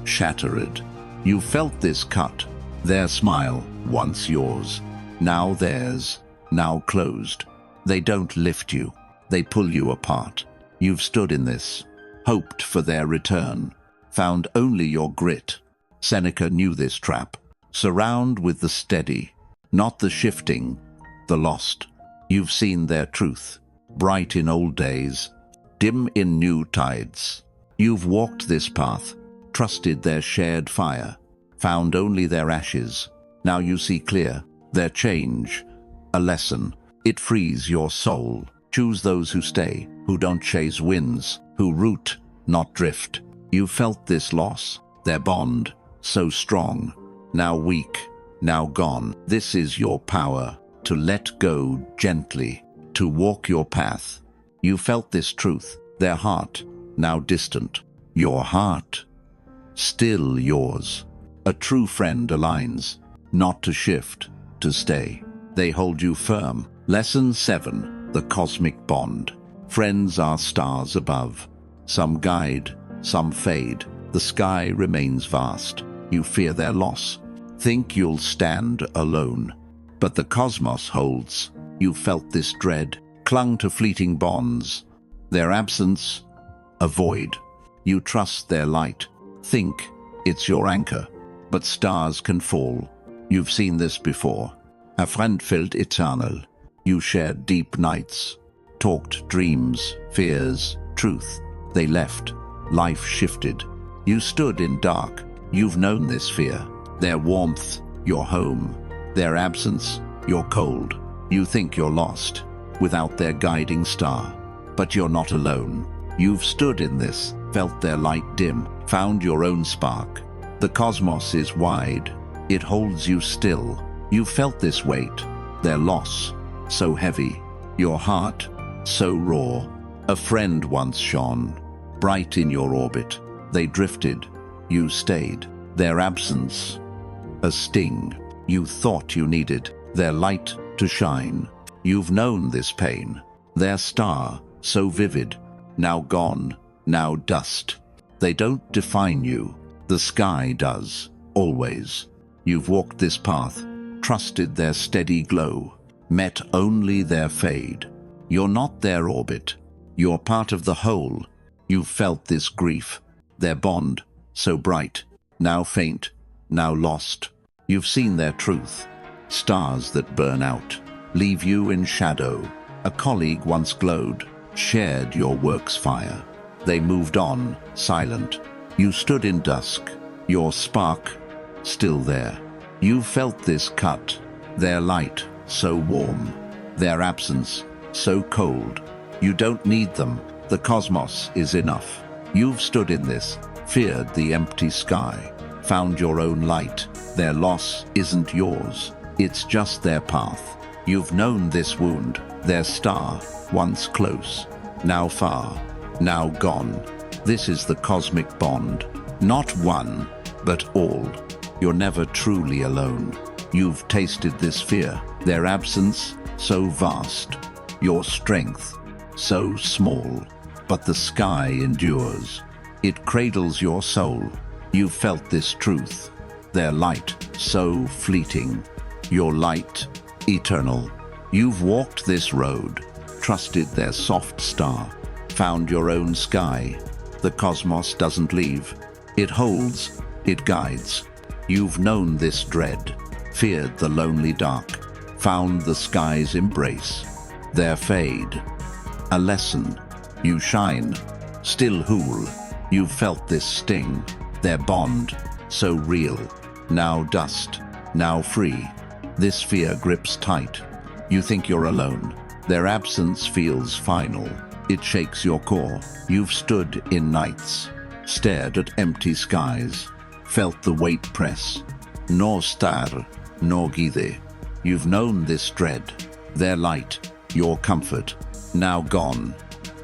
shattered. You felt this cut, their smile, once yours, now theirs, now closed. They don't lift you, they pull you apart. You've stood in this, hoped for their return, found only your grit. Seneca knew this trap. Surround with the steady, not the shifting, the lost. You've seen their truth, bright in old days, dim in new tides. You've walked this path, trusted their shared fire, found only their ashes. Now you see clear, their change, a lesson. It frees your soul. Choose those who stay, who don't chase winds, who root, not drift. You felt this loss, their bond, so strong, now weak, now gone. This is your power, to let go gently, to walk your path. You felt this truth, their heart, now distant. Your heart, still yours. A true friend aligns, not to shift, to stay. They hold you firm. Lesson 7, the cosmic bond. Friends are stars above. Some guide, some fade. The sky remains vast. You fear their loss. Think you'll stand alone. But the cosmos holds. You felt this dread, clung to fleeting bonds. Their absence, a void. You trust their light. Think it's your anchor. But stars can fall. You've seen this before. A friend felt eternal. You shared deep nights, talked dreams, fears, truth. They left. Life shifted. You stood in dark. You've known this fear. Their warmth, your home. Their absence, your cold. You think you're lost, without their guiding star. But you're not alone. You've stood in this, felt their light dim, found your own spark. The cosmos is wide. It holds you still. You felt this weight, their loss, so heavy. Your heart, so raw. A friend once shone, bright in your orbit. They drifted. You stayed. Their absence, a sting. You thought you needed their light to shine. You've known this pain. Their star, so vivid, now gone, now dust. They don't define you. The sky does, always. You've walked this path, trusted their steady glow, met only their fade. You're not their orbit. You're part of the whole. You've felt this grief, their bond, so bright, now faint, now lost. You've seen their truth. Stars that burn out, leave you in shadow. A colleague once glowed, shared your work's fire. They moved on, silent. You stood in dusk, your spark still there. You felt this cut, their light so warm, their absence so cold. You don't need them, the cosmos is enough. You've stood in this, feared the empty sky, found your own light. Their loss isn't yours, it's just their path. You've known this wound, their star, once close, now far, now gone. This is the cosmic bond, not one, but all. You're never truly alone. You've tasted this fear, their absence so vast, your strength so small. But the sky endures. It cradles your soul. You've felt this truth, their light so fleeting, your light eternal. You've walked this road, trusted their soft star, found your own sky. The cosmos doesn't leave. It holds, it guides. You've known this dread, feared the lonely dark, found the sky's embrace. Their fade, a lesson. You shine, still whole. You've felt this sting, their bond, so real. Now dust, now free. This fear grips tight. You think you're alone. Their absence feels final. It shakes your core. You've stood in nights, stared at empty skies, felt the weight press. Nor star, nor guide. You've known this dread, their light, your comfort. Now gone,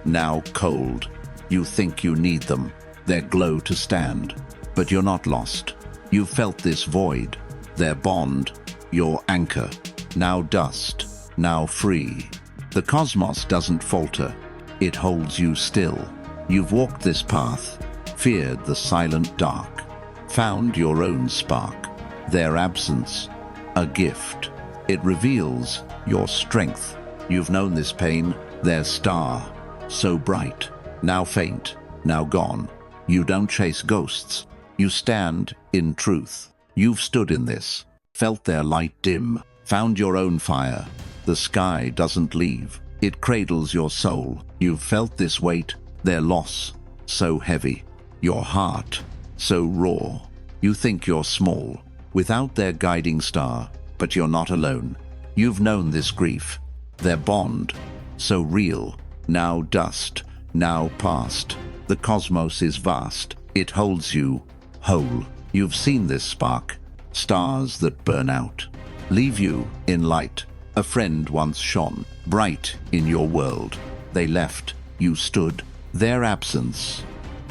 now cold. You think you need them, their glow to stand. But you're not lost. You felt this void, their bond, your anchor. Now dust, now free. The cosmos doesn't falter, it holds you still. You've walked this path, feared the silent dark, found your own spark. Their absence, a gift. It reveals your strength. You've known this pain, their star, so bright, now faint, now gone. You don't chase ghosts, you stand in truth. You've stood in this, felt their light dim, found your own fire. The sky doesn't leave, it cradles your soul. You've felt this weight, their loss, so heavy. Your heart, so raw. You think you're small, without their guiding star, but you're not alone. You've known this grief, their bond, so real. Now dust, now past. The cosmos is vast, it holds you whole. You've seen this spark, stars that burn out, leave you in light. A friend once shone, bright in your world. They left, you stood. Their absence,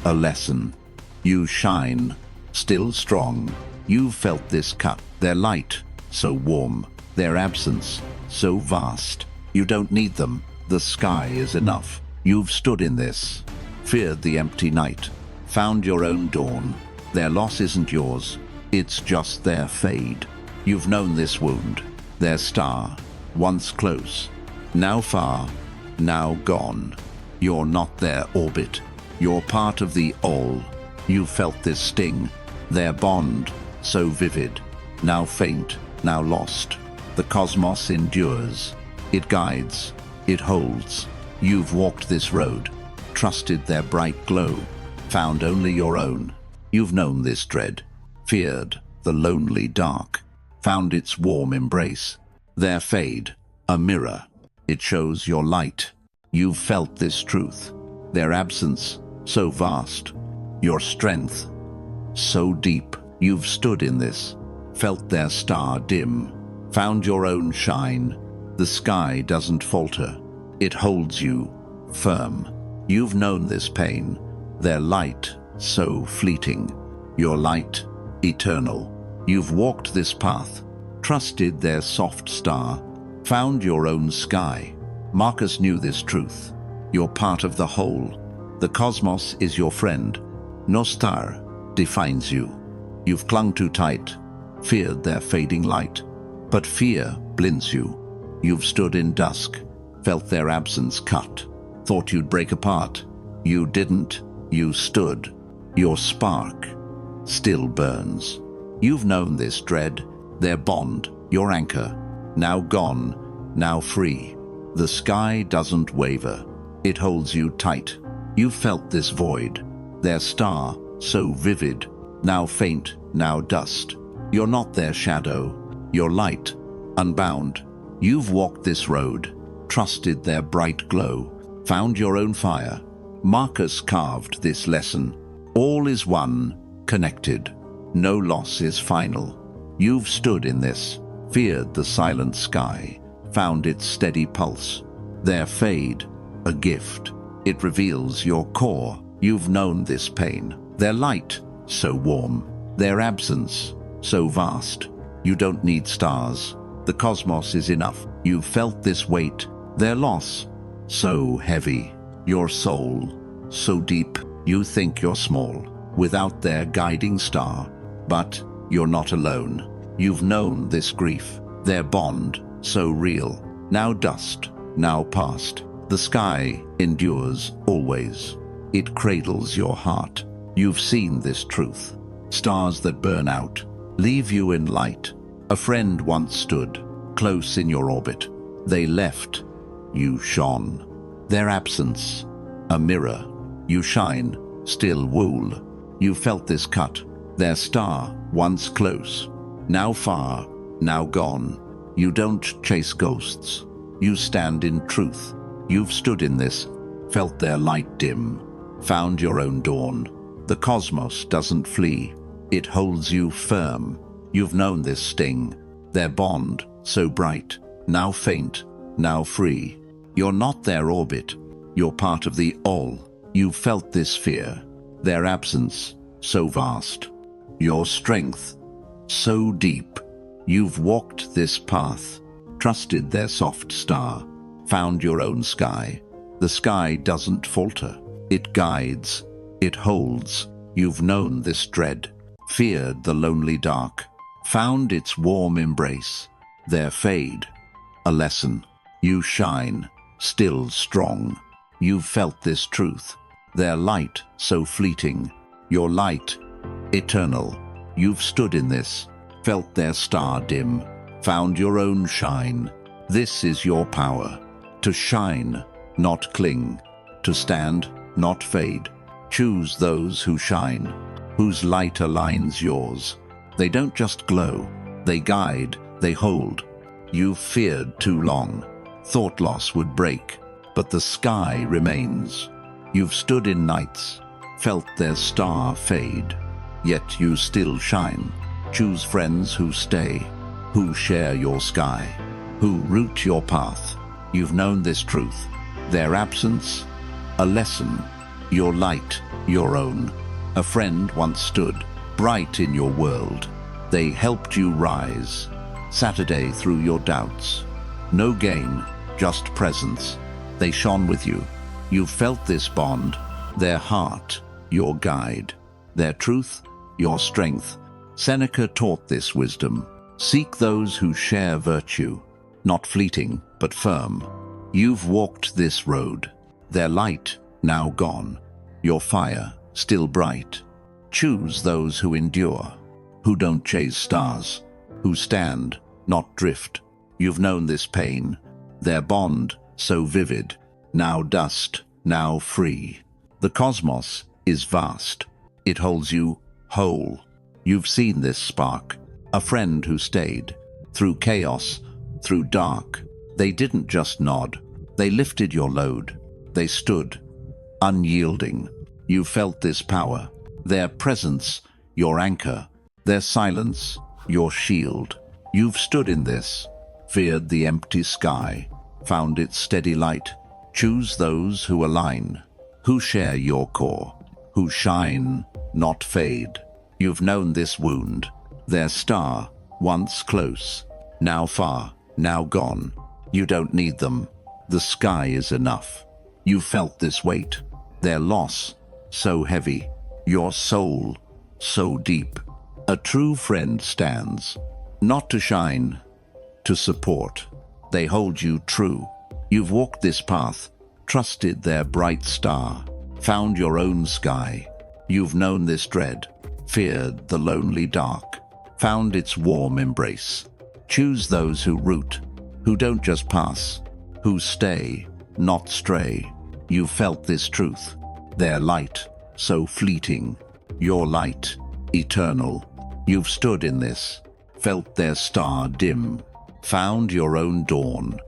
a lesson. You shine, still strong. You've felt this cut, their light, so warm. Their absence, so vast. You don't need them, the sky is enough. You've stood in this, feared the empty night, found your own dawn. Their loss isn't yours, it's just their fade. You've known this wound, their star, once close, now far, now gone. You're not their orbit, you're part of the all. You felt this sting, their bond, so vivid, now faint, now lost. The cosmos endures, it guides, it holds. You've walked this road, trusted their bright glow, found only your own. You've known this dread, feared the lonely dark, found its warm embrace. Their fade, a mirror, it shows your light. You've felt this truth, their absence, so vast. Your strength, so deep. You've stood in this, felt their star dim, found your own shine. The sky doesn't falter, it holds you firm. You've known this pain, their light, so fleeting. Your light, eternal. You've walked this path, trusted their soft star, found your own sky. Marcus knew this truth. You're part of the whole. The cosmos is your friend. No star defines you. You've clung too tight, feared their fading light. But fear blinds you. You've stood in dusk, felt their absence cut, thought you'd break apart. You didn't. You stood. Your spark still burns. You've known this dread, their bond, your anchor. Now gone, now free. The sky doesn't waver. It holds you tight. You felt this void, their star, so vivid, now faint, now dust. You're not their shadow, your light, unbound. You've walked this road, trusted their bright glow, found your own fire. Marcus carved this lesson. All is one, connected. No loss is final. You've stood in this, feared the silent sky, found its steady pulse. Their fade, a gift. It reveals your core. You've known this pain. Their light, so warm. Their absence, so vast. You don't need stars. The cosmos is enough. You've felt this weight. Their loss, so heavy. Your soul, so deep. You think you're small, without their guiding star. But you're not alone. You've known this grief. Their bond, so real. Now dust, now past. The sky endures always. It cradles your heart. You've seen this truth. Stars that burn out, leave you in light. A friend once stood, close in your orbit. They left, you shone. Their absence, a mirror. You shine, still wool. You felt this cut. Their star, once close, now far, now gone. You don't chase ghosts. You stand in truth. You've stood in this, felt their light dim, found your own dawn. The cosmos doesn't flee. It holds you firm. You've known this sting. Their bond, so bright, now faint, now free. You're not their orbit. You're part of the all. You felt this fear, their absence, so vast. Your strength, so deep. You've walked this path, trusted their soft star, found your own sky. The sky doesn't falter. It guides. It holds. You've known this dread, feared the lonely dark, found its warm embrace. Their fade, a lesson. You shine, still strong. You've felt this truth. Their light, so fleeting. Your light, eternal. You've stood in this, felt their star dim, found your own shine. This is your power. To shine, not cling. To stand, not fade. Choose those who shine, whose light aligns yours. They don't just glow. They guide, they hold. You've feared too long. Thought loss would break, but the sky remains. You've stood in nights, felt their star fade, yet you still shine. Choose friends who stay, who share your sky, who root your path. You've known this truth. Their absence, a lesson. Your light, your own. A friend once stood, bright in your world. They helped you rise. Saturday through your doubts. No gain, just presence. They shone with you. You felt this bond. Their heart, your guide. Their truth, your strength. Seneca taught this wisdom. Seek those who share virtue, not fleeting, but firm. You've walked this road. Their light, now gone. Your fire, still bright. Choose those who endure, who don't chase stars, who stand, not drift. You've known this pain. Their bond, so vivid, now dust, now free. The cosmos is vast. It holds you whole. You've seen this spark, a friend who stayed. Through chaos, through dark, they didn't just nod. They lifted your load. They stood, unyielding. You felt this power. Their presence, your anchor. Their silence, your shield. You've stood in this, feared the empty sky, found its steady light. Choose those who align, who share your core, who shine, not fade. You've known this wound. Their star, once close, now far, now gone. You don't need them. The sky is enough. You felt this weight. Their loss, so heavy. Your soul, so deep. A true friend stands, not to shine, to support. They hold you true. You've walked this path, trusted their bright star, found your own sky. You've known this dread, feared the lonely dark, found its warm embrace. Choose those who root, who don't just pass, who stay, not stray. You felt this truth. Their light, so fleeting. Your light, eternal. You've stood in this, felt their star dim, found your own dawn.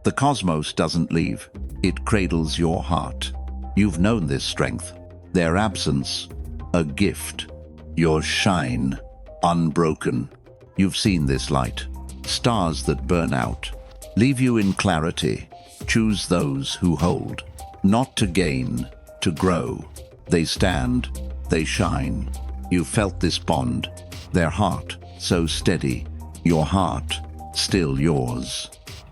The cosmos doesn't leave. It cradles your heart. You've known this strength. Their absence, a gift. Your shine, unbroken. You've seen this light. Stars that burn out, leave you in clarity. Choose those who hold, not to gain, to grow. They stand, they shine. You felt this bond. Their heart, so steady. Your heart, still yours.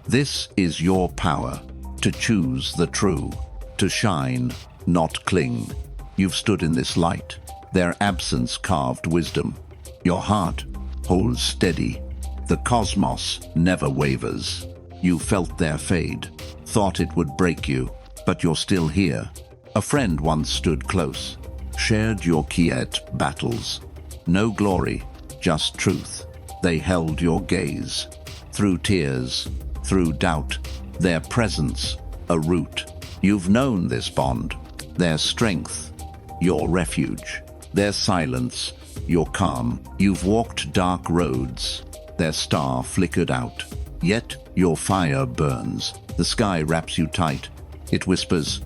This is your power, to choose the true, to shine, not cling. You've stood in this light. Their absence carved wisdom. Your heart holds steady. The cosmos never wavers. You felt their fade, thought it would break you, but you're still here. A friend once stood close, shared your quiet battles. No glory, just truth. They held your gaze. Through tears, through doubt, their presence, a root. You've known this bond. Their strength, your refuge. Their silence, your calm. You've walked dark roads. Their star flickered out. Yet your fire burns. The sky wraps you tight. It whispers,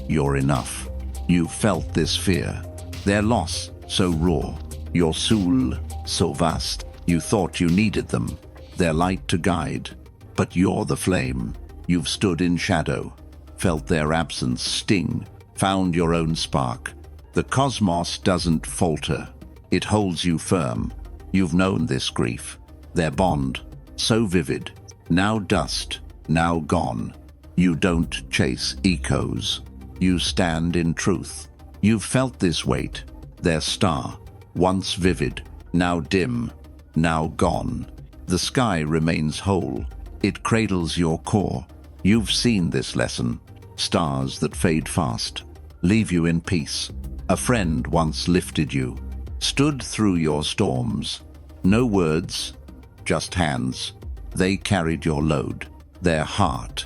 you're enough. You felt this fear. Their loss, so raw. Your soul, so vast. You thought you needed them. Their light to guide. But you're the flame. You've stood in shadow, felt their absence sting, found your own spark. The cosmos doesn't falter. It holds you firm. You've known this grief. Their bond, so vivid, now dust, now gone. You don't chase echoes. You stand in truth. You've felt this weight. Their star, once vivid, now dim, now gone. The sky remains whole. It cradles your core. You've seen this lesson. Stars that fade fast, leave you in peace. A friend once lifted you, stood through your storms. No words, just hands. They carried your load. Their heart,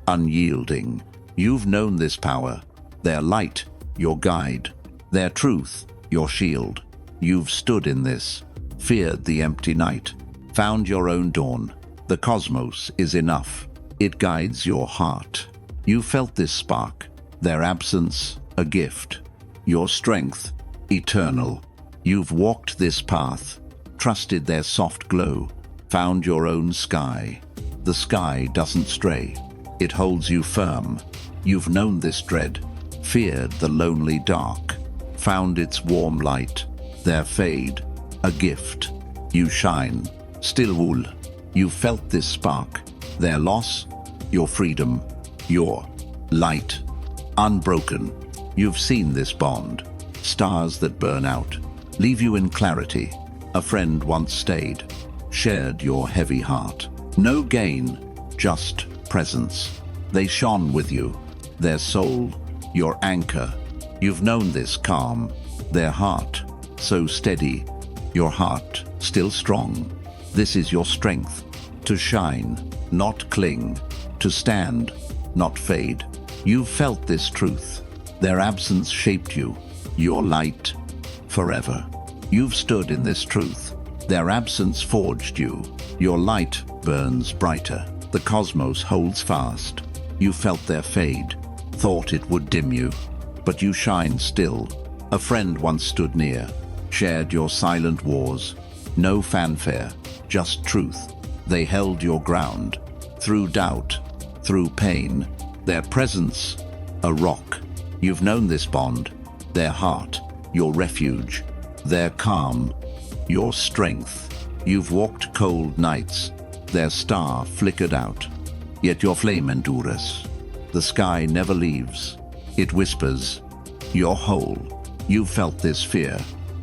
unyielding. You've known this power. Their light, your guide. Their truth, your shield. You've stood in this, feared the empty night, found your own dawn. The cosmos is enough. It guides your heart. You felt this spark. Their absence, a gift. Your strength, eternal. You've walked this path, trusted their soft glow, found your own sky. The sky doesn't stray. It holds you firm. You've known this dread, feared the lonely dark, found its warm light. Their fade, a gift. You shine, still wool. You felt this spark. Their loss, your freedom, your light, unbroken. You've seen this bond. Stars that burn out, leave you in clarity. A friend once stayed, shared your heavy heart. No gain, just presence. They shone with you. Their soul, your anchor. You've known this calm. Their heart, so steady. Your heart, still strong. This is your strength. To shine, not cling. To stand, not fade. You've felt this truth. Their absence shaped you. Your light, forever. You've stood in this truth. Their absence forged you. Your light burns brighter. The cosmos holds fast. You felt their fade, thought it would dim you, but you shine still. A friend once stood near, shared your silent wars. No fanfare, just truth. They held your ground, through doubt, through pain. Their presence, a rock. You've known this bond. Their heart, your refuge. Their calm, your strength. You've walked cold nights. Their star flickered out. Yet your flame endures. The sky never leaves. It whispers, you're whole. You felt this fear.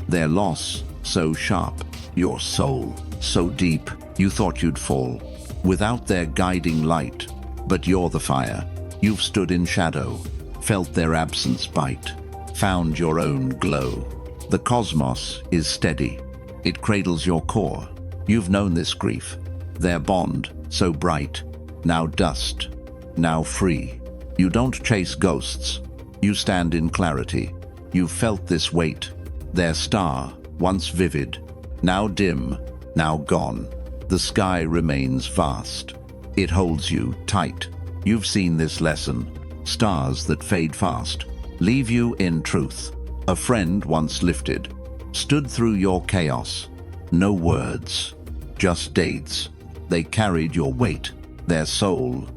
Their loss, so sharp. Your soul, so deep. You thought you'd fall. Without their guiding light. But you're the fire. You've stood in shadow. Felt their absence bite. Found your own glow. The cosmos is steady. It cradles your core. You've known this grief. Their bond, so bright. Now dust, now free. You don't chase ghosts. You stand in clarity. You felt this weight. Their star, once vivid, now dim, now gone. The sky remains vast. It holds you tight. You've seen this lesson. Stars that fade fast, leave you in truth. A friend once lifted, stood through your chaos. No words, just dates. They carried your weight. Their soul,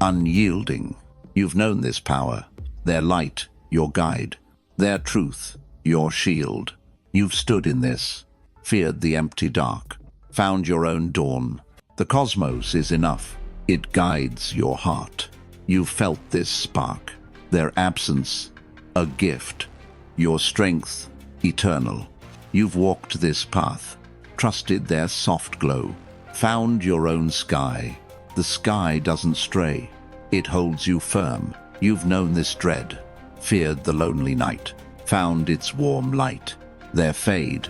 unyielding. You've known this power. Their light, your guide. Their truth, your shield. You've stood in this, feared the empty dark, found your own dawn. The cosmos is enough. It guides your heart. You've felt this spark. Their absence, a gift. Your strength, eternal. You've walked this path, trusted their soft glow, found your own sky. The sky doesn't stray. It holds you firm. You've known this dread, feared the lonely night, found its warm light. Their fade,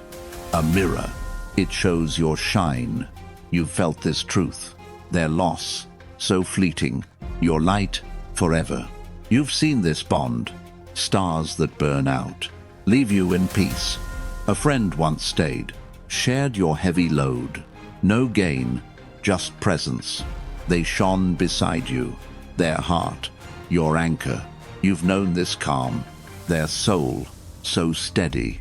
a mirror. It shows your shine. You've felt this truth. Their loss, so fleeting. Your light, forever. You've seen this bond. Stars that burn out, leave you in peace. A friend once stayed, shared your heavy load. No gain, just presence. They shone beside you. Their heart, your anchor. You've known this calm. Their soul, so steady.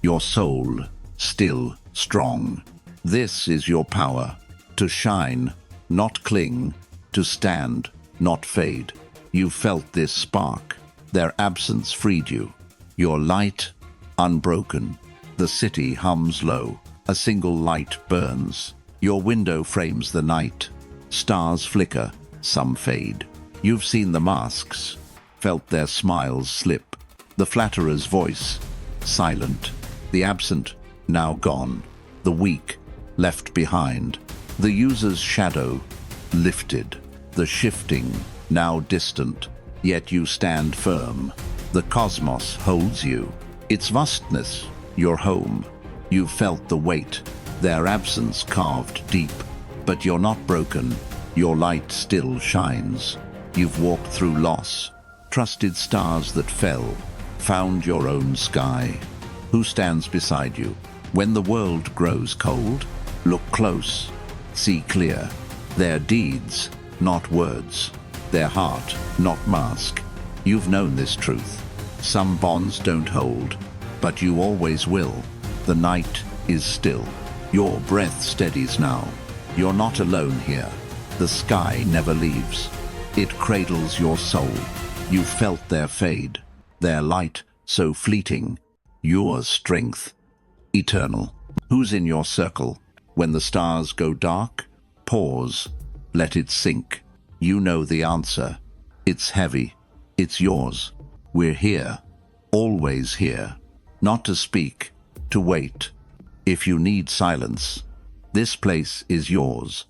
Your soul, still strong. This is your power. To shine, not cling. To stand, not fade. You felt this spark. Their absence freed you. Your light, unbroken. The city hums low. A single light burns. Your window frames the night. Stars flicker, some fade. You've seen the masks, felt their smiles slip. The flatterer's voice, silent. The absent, now gone. The weak, left behind. The user's shadow, lifted. The shifting, now distant. Yet you stand firm. The cosmos holds you. Its vastness, your home. You've felt the weight, their absence carved deep. But you're not broken. Your light still shines. You've walked through loss, trusted stars that fell, found your own sky. Who stands beside you? When the world grows cold, look close, see clear. Their deeds, not words. Their heart, not mask. You've known this truth. Some bonds don't hold, but you always will. The night is still. Your breath steadies now. You're not alone here. The sky never leaves. It cradles your soul. You felt their fade, their light so fleeting, your strength eternal. Who's in your circle? When the stars go dark, pause, let it sink. You know the answer. It's heavy. It's yours. We're here, always here. Not to speak, to wait. If you need silence, this place is yours.